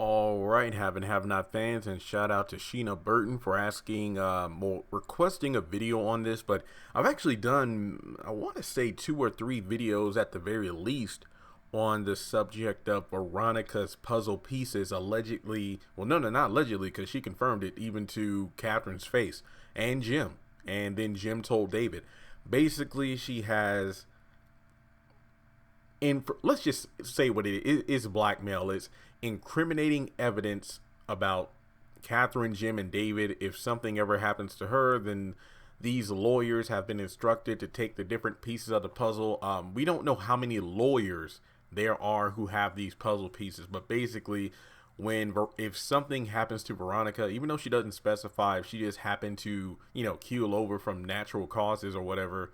All right, have not fans, and shout out to Sheena Burton for asking, requesting a video on this. But I've actually done, I want to say, 2 or 3 videos at the very least on the subject of Veronica's puzzle pieces allegedly. Well, no, not allegedly, because she confirmed it even to Katheryn's face and Jim, and then Jim told David. Basically, she has let's just say what it is blackmail. It's incriminating evidence about Katheryn, Jim, and David. If something ever happens to her, then these lawyers have been instructed to take the different pieces of the puzzle. We don't know how many lawyers there are who have these puzzle pieces, but basically, if something happens to Veronica, even though she doesn't specify, if she just happened to keel over from natural causes or whatever,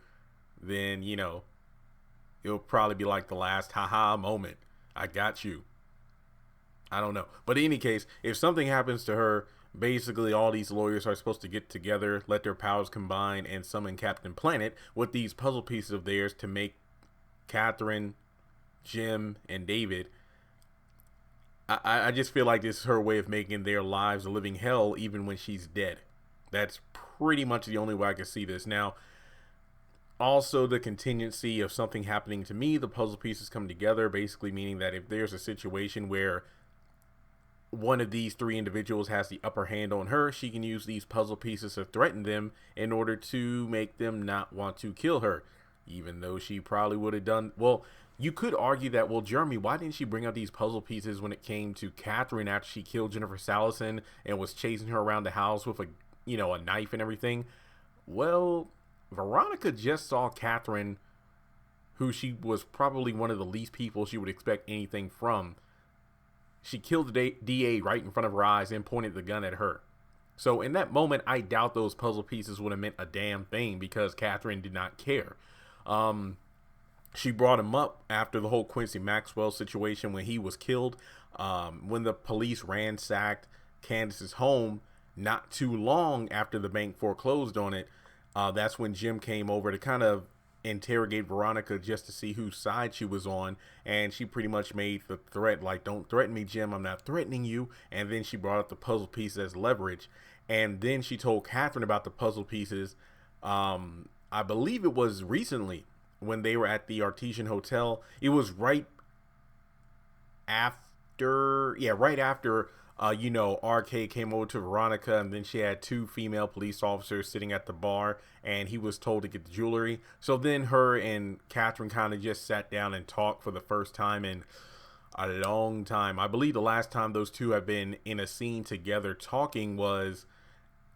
then it'll probably be like the last haha moment. I got you. I don't know. But in any case, if something happens to her, basically all these lawyers are supposed to get together, let their powers combine, and summon Captain Planet with these puzzle pieces of theirs to make Katheryn, Jim, and David. I just feel like this is her way of making their lives a living hell even when she's dead. That's pretty much the only way I can see this. Now, also the contingency of something happening to me, the puzzle pieces come together, basically meaning that if there's a situation where one of these 3 individuals has the upper hand on her, she can use these puzzle pieces to threaten them in order to make them not want to kill her, even though she probably would have done well. You could argue that, well, Jeremy, why didn't she bring out these puzzle pieces when it came to Katheryn after she killed Jennifer Salison and was chasing her around the house with a knife and everything? Well, Veronica just saw Katheryn, who she was probably one of the least people she would expect anything from. She killed the DA right in front of her eyes and pointed the gun at her. So in that moment, I doubt those puzzle pieces would have meant a damn thing because Katheryn did not care. She brought him up after the whole Quincy Maxwell situation when he was killed. When the police ransacked Candace's home not too long after the bank foreclosed on it, that's when Jim came over to kind of interrogate Veronica just to see whose side she was on, and she pretty much made the threat like, don't threaten me, Jim, I'm not threatening you. And then she brought up the puzzle pieces as leverage, and then she told Katheryn about the puzzle pieces. I believe it was recently when they were at the Artesian Hotel. It was right after RK came over to Veronica, and then she had 2 female police officers sitting at the bar, and he was told to get the jewelry. So then her and Katheryn kind of just sat down and talked for the first time in a long time. I believe the last time those 2 have been in a scene together talking was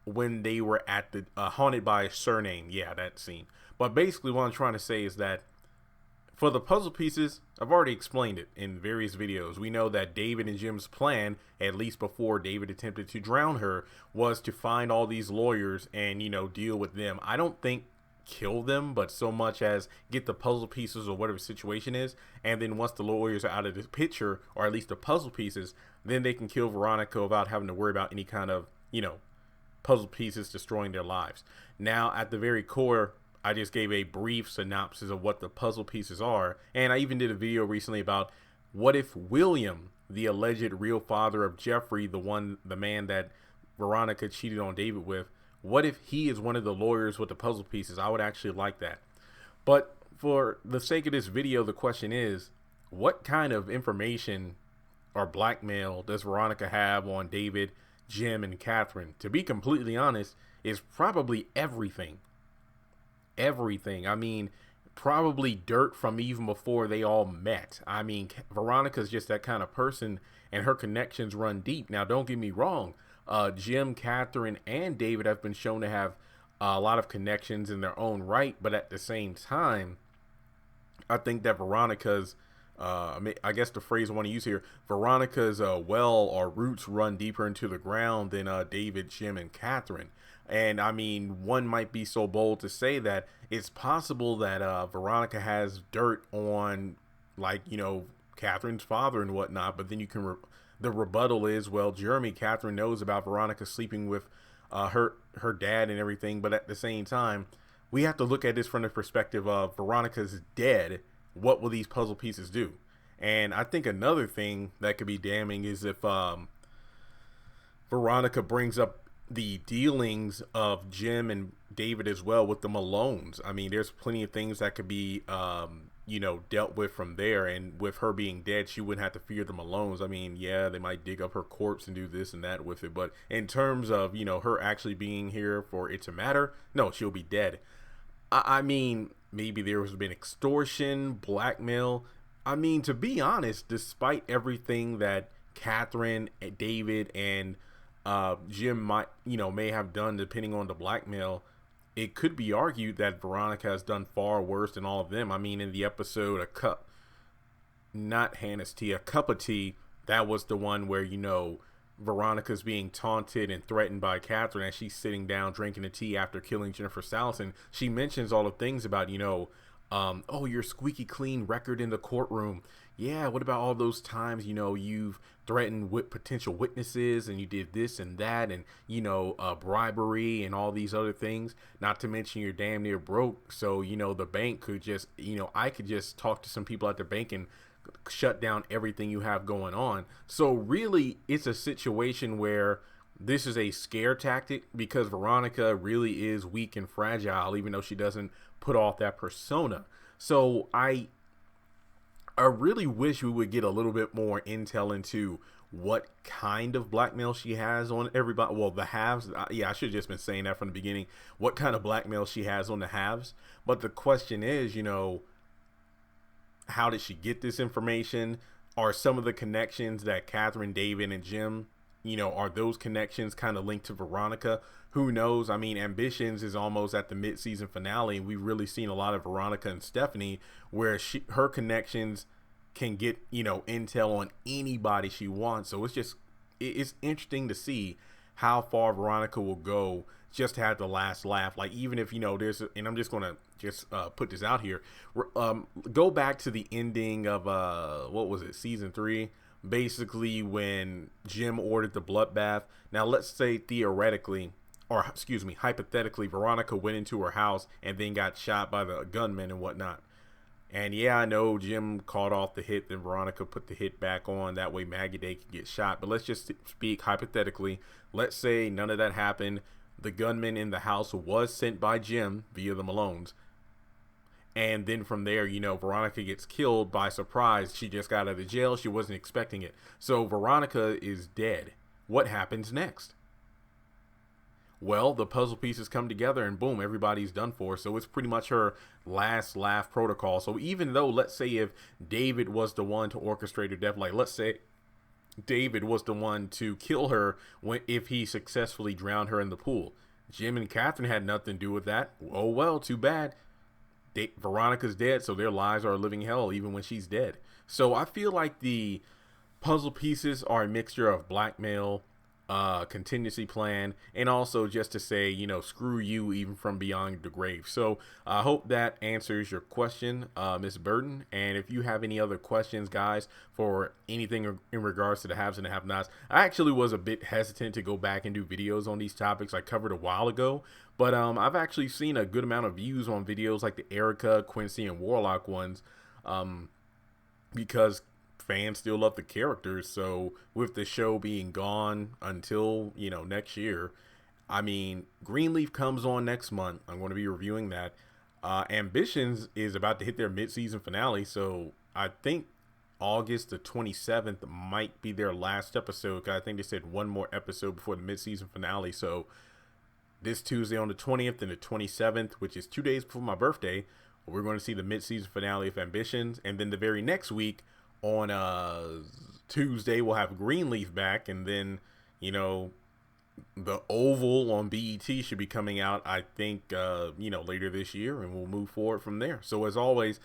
when they were at the Haunted by a Surname. Yeah, that scene. But basically what I'm trying to say is that for the puzzle pieces, I've already explained it in various videos. We know that David and Jim's plan, at least before David attempted to drown her, was to find all these lawyers and, deal with them. I don't think kill them, but so much as get the puzzle pieces or whatever the situation is. And then once the lawyers are out of the picture, or at least the puzzle pieces, then they can kill Veronica without having to worry about any kind of, puzzle pieces destroying their lives. Now, at the very core, I just gave a brief synopsis of what the puzzle pieces are, and I even did a video recently about what if William, the alleged real father of Jeffrey, the man that Veronica cheated on David with, what if he is one of the lawyers with the puzzle pieces? I would actually like that. But for the sake of this video, the question is, what kind of information or blackmail does Veronica have on David, Jim, and Katheryn? To be completely honest, is probably everything. I mean, probably dirt from even before they all met. I mean, Veronica's just that kind of person, and her connections run deep. Now, don't get me wrong. Jim, Katheryn, and David have been shown to have a lot of connections in their own right, but at the same time, I think that Veronica's, I guess the phrase I want to use here, Veronica's well or roots run deeper into the ground than David, Jim, and Katheryn. And I mean, one might be so bold to say that it's possible that Veronica has dirt on, Katheryn's father and whatnot. But then you can, the rebuttal is, well, Jeremy, Katheryn knows about Veronica sleeping with her dad and everything. But at the same time, we have to look at this from the perspective of Veronica's dead. What will these puzzle pieces do? And I think another thing that could be damning is if Veronica brings up the dealings of Jim and David as well with the Malones. I mean, there's plenty of things that could be, dealt with from there. And with her being dead, she wouldn't have to fear the Malones. I mean, yeah, they might dig up her corpse and do this and that with it. But in terms of, her actually being here for it to matter, no, she'll be dead. I mean, maybe there has been extortion, blackmail. I mean, to be honest, despite everything that Katheryn, David, and Jim may have done, depending on the blackmail, it could be argued that Veronica has done far worse than all of them. I mean, in the episode not Hannah's Tea, A Cup of Tea, that was the one where, Veronica's being taunted and threatened by Katheryn as she's sitting down drinking the tea after killing Jennifer Salison. She mentions all the things about, oh, your squeaky clean record in the courtroom. Yeah, what about all those times, you've threatened with potential witnesses and you did this and that and, bribery and all these other things, not to mention you're damn near broke. So, the bank could just, I could just talk to some people at the bank and shut down everything you have going on. So really, it's a situation where this is a scare tactic because Veronica really is weak and fragile, even though she doesn't put off that persona. So I really wish we would get a little bit more intel into what kind of blackmail she has on everybody. Well, the haves. Yeah, I should have just been saying that from the beginning. What kind of blackmail she has on the haves. But the question is, how did she get this information? Are some of the connections that Katheryn, David, and Jim, are those connections kind of linked to Veronica? Who knows? I mean, Ambitions is almost at the mid-season finale, and we've really seen a lot of Veronica and Stephanie, where her connections can get, intel on anybody she wants. So it's interesting to see how far Veronica will go just to have the last laugh. Like, even if, and I'm just going to put this out here, go back to the ending of, what was it, season 3, basically when Jim ordered the bloodbath. Now, let's say hypothetically, Veronica went into her house and then got shot by the gunman and whatnot. And yeah, I know Jim called off the hit, then Veronica put the hit back on. That way Maggie Day could get shot. But let's just speak hypothetically. Let's say none of that happened. The gunman in the house was sent by Jim via the Malones. And then from there, Veronica gets killed by surprise. She just got out of jail. She wasn't expecting it. So Veronica is dead. What happens next? Well, the puzzle pieces come together and boom, everybody's done for. So it's pretty much her last laugh protocol. So even though, let's say if David was the one to orchestrate her death, like let's say David was the one to kill her if he successfully drowned her in the pool. Jim and Katheryn had nothing to do with that. Oh well, too bad. Veronica's dead, so their lives are a living hell even when she's dead. So I feel like the puzzle pieces are a mixture of blackmail, contingency plan, and also just to say, screw you even from beyond the grave. So I hope that answers your question, Miss Burton. And if you have any other questions, guys, for anything in regards to the haves and the have-nots, I actually was a bit hesitant to go back and do videos on these topics I covered a while ago. But I've actually seen a good amount of views on videos like the Erica, Quincy, and Warlock ones, because fans still love the characters. So with the show being gone until next year, I mean, Greenleaf comes on next month. I'm going to be reviewing that. Ambitions is about to hit their mid-season finale, so I think August the 27th might be their last episode, because I think they said one more episode before the mid-season finale. So this Tuesday on the 20th and the 27th, which is 2 days before my birthday, we're going to see the mid-season finale of Ambitions. And then the very next week, on Tuesday, we'll have Greenleaf back, and then the Oval on BET should be coming out, I think, later this year, and we'll move forward from there. So as always,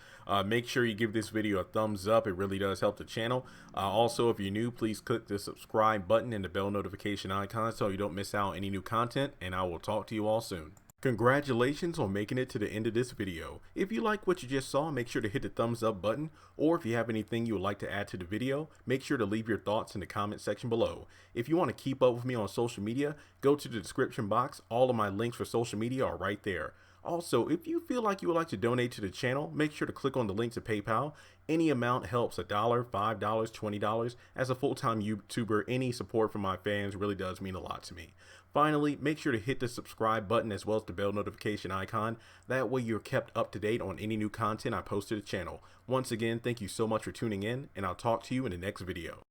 make sure you give this video a thumbs up. It really does help the channel. Also, if you're new, please click the subscribe button and the bell notification icon so you don't miss out on any new content, and I will talk to you all soon. Congratulations on making it to the end of this video. If you like what you just saw, make sure to hit the thumbs up button, or if you have anything you would like to add to the video, make sure to leave your thoughts in the comment section below. If you want to keep up with me on social media, go to the description box. All of my links for social media are right there. Also, if you feel like you would like to donate to the channel, make sure to click on the link to PayPal. Any amount helps. $1, $5, $20. As a full-time YouTuber, any support from my fans really does mean a lot to me. Finally, make sure to hit the subscribe button as well as the bell notification icon. That way you're kept up to date on any new content I post to the channel. Once again, thank you so much for tuning in, and I'll talk to you in the next video.